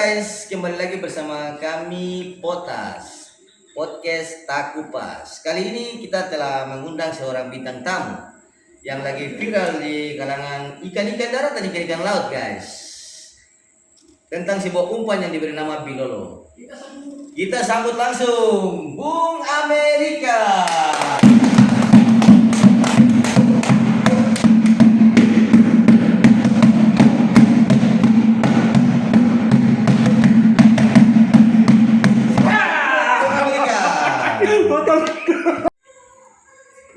guys, kembali lagi bersama kami Potas Podcast Takupas. Kali ini kita telah mengundang seorang bintang tamu yang lagi viral di kalangan ikan-ikan darat dan ikan-ikan laut, guys. Tentang sebuah umpan yang diberi nama Bilolo. Kita sambut langsung Bung Amerika.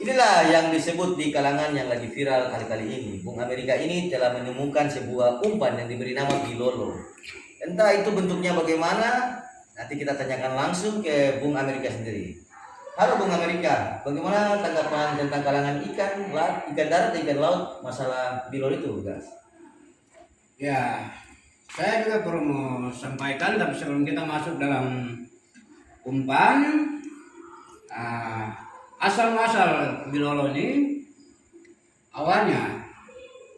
Inilah yang disebut di kalangan yang lagi viral kali-kali ini. Bung Amerika ini telah menemukan sebuah umpan yang diberi nama Bilolo. Entah itu bentuknya bagaimana, nanti kita tanyakan langsung ke Bung Amerika sendiri. Halo Bung Amerika, bagaimana tanggapan tentang kalangan ikan darat dan ikan laut masalah Bilolo itu, guys? Ya, saya juga perlu mau sampaikan, tapi sebelum kita masuk dalam umpan, asal-muasal Bilolo ini awalnya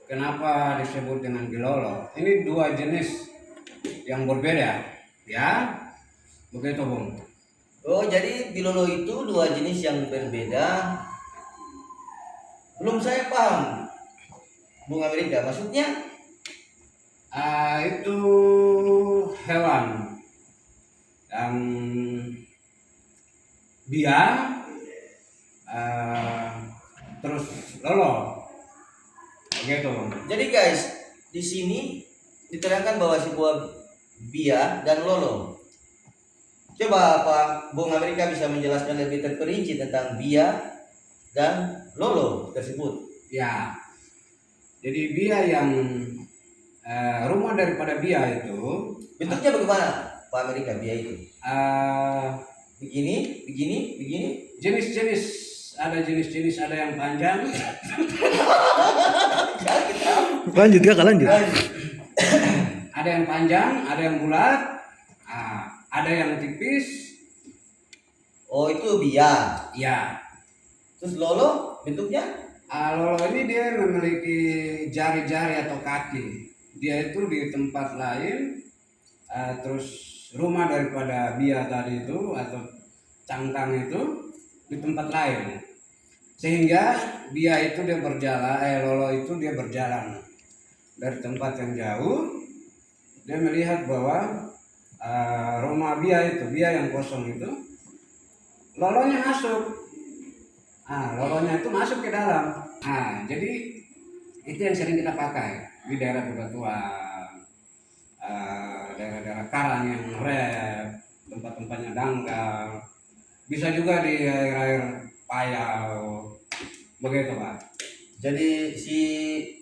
kenapa disebut dengan Bilolo? Ini dua jenis yang berbeda, ya, begitu Bung. Oh, jadi Bilolo itu dua jenis yang berbeda. Belum saya paham, Bung Amerika. Maksudnya? Itu hewan yang biar terus lolo, begitu. Jadi guys, di sini diterangkan bahwa sebuah bia dan lolo. Coba Pak Bung Amerika bisa menjelaskan lebih terperinci tentang bia dan lolo tersebut. Ya, jadi bia yang rumah daripada bia itu bentuknya bagaimana Pak Amerika bia itu? Begini. Jenis-jenis, ada jenis-jenis, ada yang panjang. Lanjut. Ada yang panjang, ada yang bulat, ada yang tipis. Oh, itu bia. Ya. Terus lolo bentuknya? Lolo ini dia memiliki jari-jari atau kaki. Dia itu di tempat lain, terus rumah daripada bia tadi itu atau cangkang itu di tempat lain, sehingga bia itu dia berjalan, lolo itu dia berjalan dari tempat yang jauh. Dia melihat bahwa rumah bia yang kosong itu, lolonya masuk. Lolonya itu masuk ke dalam. Jadi itu yang sering kita pakai di daerah bebatuan, daerah-daerah karang yang rep, tempat-tempatnya dangkal, bisa juga di air-air payau, begitu Pak. Jadi si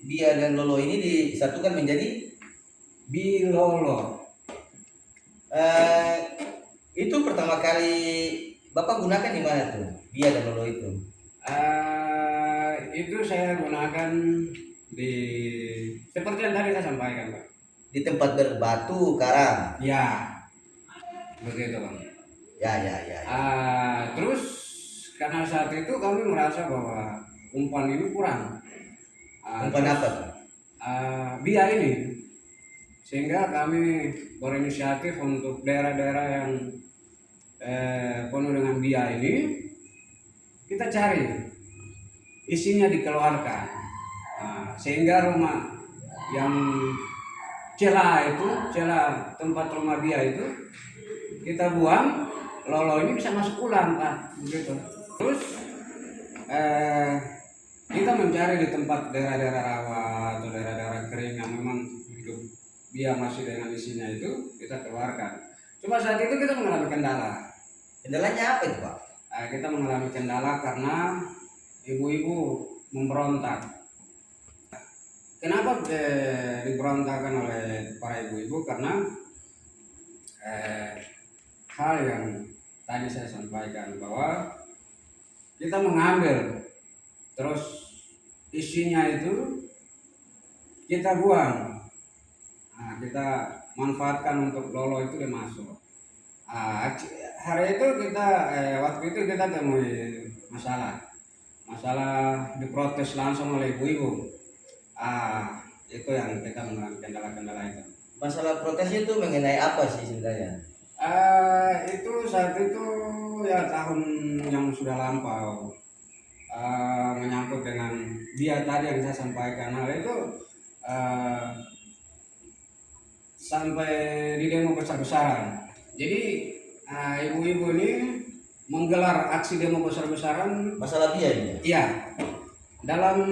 bia dan lolo ini disatukan menjadi Bilolo. Itu pertama kali Bapak gunakan di mana tuh bia dan lolo itu? Itu saya gunakan di seperti yang tadi saya sampaikan Pak. Di tempat berbatu karang. Ya, begitu Bang. Ya. Terus karena saat itu kami merasa bahwa umpan ini kurang. Umpan apa tuh? Bia ini, sehingga kami berinisiatif untuk daerah-daerah yang penuh dengan bia ini, kita cari isinya dikeluarkan, sehingga rumah yang celah tempat rumah bia itu kita buang, lolo ini bisa masuk ulang Pak, begitu. Terus kita mencari di tempat daerah-daerah rawa atau daerah-daerah kering yang memang hidup bia masih dengan isinya itu, kita keluarkan. Cuma saat itu kita mengalami kendala. Kendalanya apa itu Pak? Kita mengalami kendala karena ibu-ibu memberontak. Kenapa diberontakkan oleh para ibu-ibu? Karena hal yang tadi saya sampaikan, bahwa kita mengambil terus isinya itu kita buang, kita manfaatkan untuk lolo itu dia masuk. Hari itu waktu itu kita temui masalah diprotes langsung oleh ibu-ibu. Itu yang kita mengalami kendala-kendala itu. Masalah protesnya itu mengenai apa sih sebenarnya? Itu saat itu ya tahun yang sudah lampau, menyangkut dengan dia tadi yang saya sampaikan. Hal itu sampai di demo besar-besaran. Jadi ibu-ibu ini menggelar aksi demo besar-besaran. Masalah biaya ini. Iya, dalam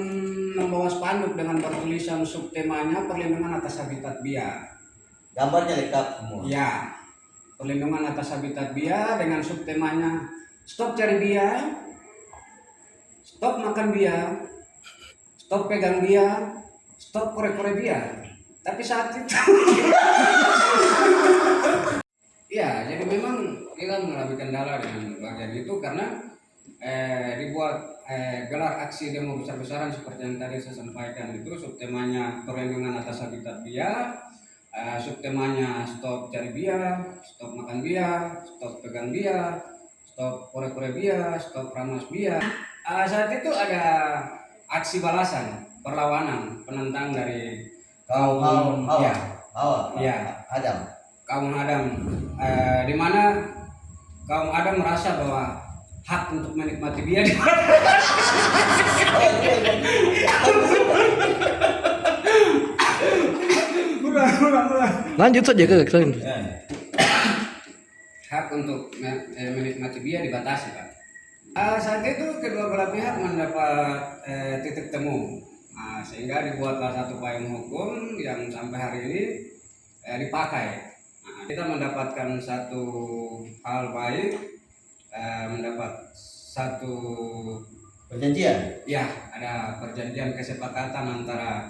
membawa spanduk dengan bertulisan subtemanya perlindungan atas habitat biak. Gambarnya lengkap semua. Ya, perlindungan atas habitat biak dengan subtemanya stop cari biak, stop makan biak, stop pegang biak, stop korek-korek biak. Tapi saat itu ya, jadi memang kita mengalami kendala dengan bagian itu karena dibuat gelar aksi demo besar-besaran seperti yang tadi saya sampaikan itu subtemanya perlindungan atas habitat biak, subtemanya stop cari biak, stop makan biak, stop pegang biak, stop korek-korek biak, stop ramas biak. Saat itu ada aksi balasan, perlawanan, penentang dari Kaum Hawa. ya, Hawa. ya, Adam. kaum Adam, di mana kaum Adam merasa bahwa hak untuk menikmati biak Lanjut saja ke kalian. hak untuk menikmati biak dibatasi, Pak. Saat itu kedua belah pihak mendapat titik temu, sehingga dibuatlah satu payung hukum yang sampai hari ini dipakai. Kita mendapatkan satu hal baik, mendapat satu Perjanjian. ya ada perjanjian kesepakatan antara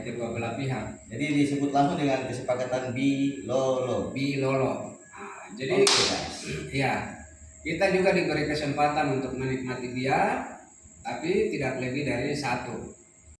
kedua belah pihak. Jadi disebut langsung dengan kesepakatan Bilolo. Bilolo. Jadi Oke, guys. ya kita juga diberi kesempatan untuk menikmati biak, tapi tidak lebih dari satu.